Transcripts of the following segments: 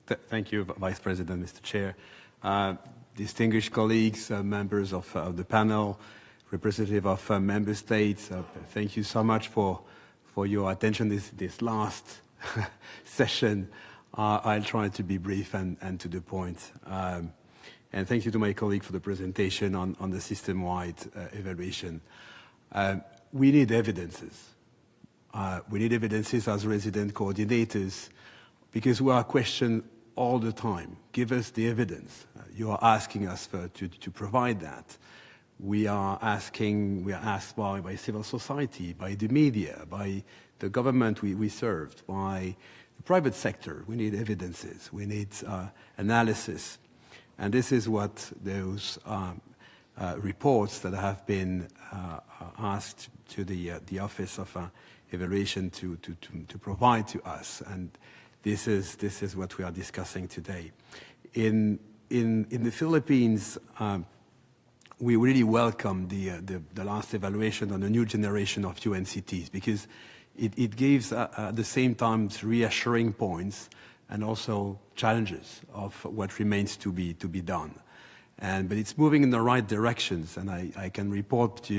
Thank you, Vice President, Mr. Chair. Distinguished colleagues, members of the panel, representative of member states, thank you so much for your attention this last session. I'll try to be brief and to the point. And thank you to my colleague for the presentation on the system-wide evaluation. We need evidences. We need evidences as resident coordinators because we are questioned all the time. Give us the evidence. You are asking us to provide that. We are asked by civil society, by the media, by the government we served, by the private sector. We need evidences. We need analysis. And this is what those reports that have been asked to the Office of Evaluation to provide to us. And this is what we are discussing today. In the Philippines, we really welcome the last evaluation on a new generation of UNCTs because it gives at the same time reassuring points and also challenges of what remains to be done. But it's moving in the right directions, and I can report to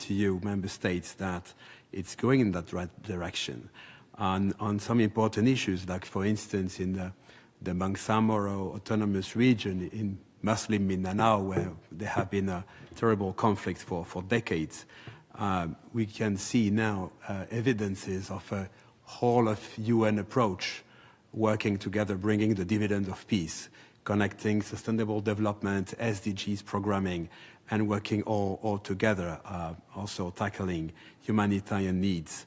you, member states, that it's going in that right direction on some important issues, like for instance in the Bangsamoro Autonomous Region in Muslim Mindanao, where there have been a terrible conflict for decades. We can see now evidences of a whole of UN approach working together, bringing the dividend of peace, connecting sustainable development, SDGs programming, and working all together, also tackling humanitarian needs.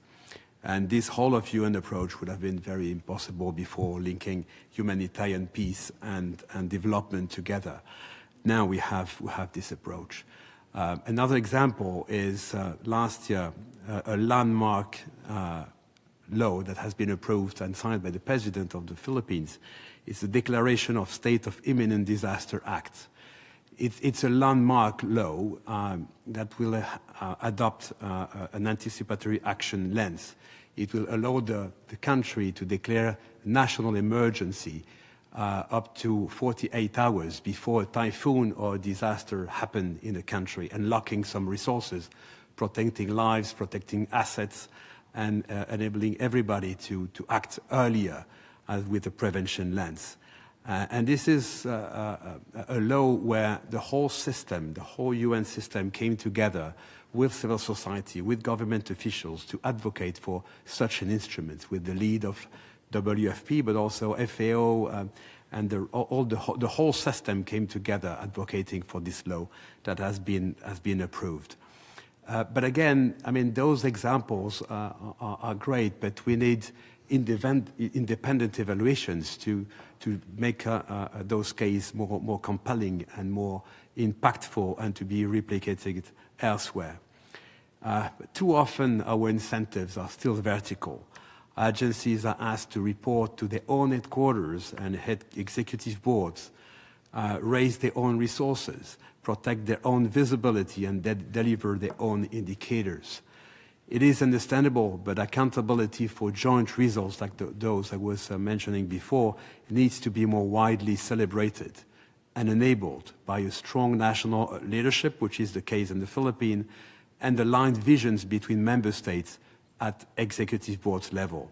And this whole of UN approach would have been very impossible before, linking humanitarian peace and development together. Now we have this approach. Another example is last year, a landmark law that has been approved and signed by the President of the Philippines. It's the Declaration of State of Imminent Disaster Act. It's a landmark law that will adopt an anticipatory action lens. It will allow the country to declare national emergency up to 48 hours before a typhoon or a disaster happen in the country, unlocking some resources, protecting lives, protecting assets, and enabling everybody to act earlier with a prevention lens. And this is a law where the whole system, the whole UN system came together with civil society, with government officials to advocate for such an instrument with the lead of WFP, but also FAO, and the whole system came together advocating for this law that has been approved. But again, I mean, those examples are great, but we need independent evaluations to make those cases more compelling and more impactful and to be replicated elsewhere. Too often our incentives are still vertical. Agencies are asked to report to their own headquarters and head executive boards, raise their own resources, protect their own visibility, and deliver their own indicators. It is understandable, but accountability for joint results like those I was mentioning before needs to be more widely celebrated and enabled by a strong national leadership, which is the case in the Philippines, and aligned visions between member states at executive board level.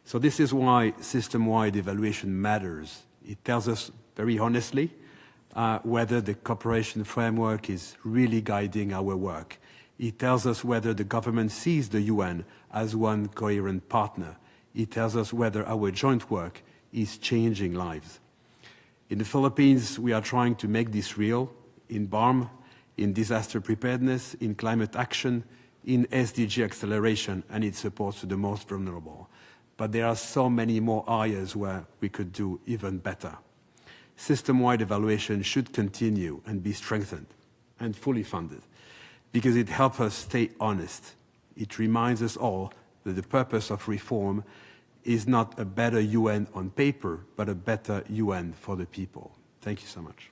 So this is why system-wide evaluation matters. It tells us very honestly whether the cooperation framework is really guiding our work. It tells us whether the government sees the UN as one coherent partner. It tells us whether our joint work is changing lives. In the Philippines, we are trying to make this real in BARM, in disaster preparedness, in climate action, in SDG acceleration, and its support to the most vulnerable. But there are so many more areas where we could do even better. System-wide evaluation should continue and be strengthened and fully funded, because it helps us stay honest. It reminds us all that the purpose of reform is not a better UN on paper, but a better UN for the people. Thank you so much.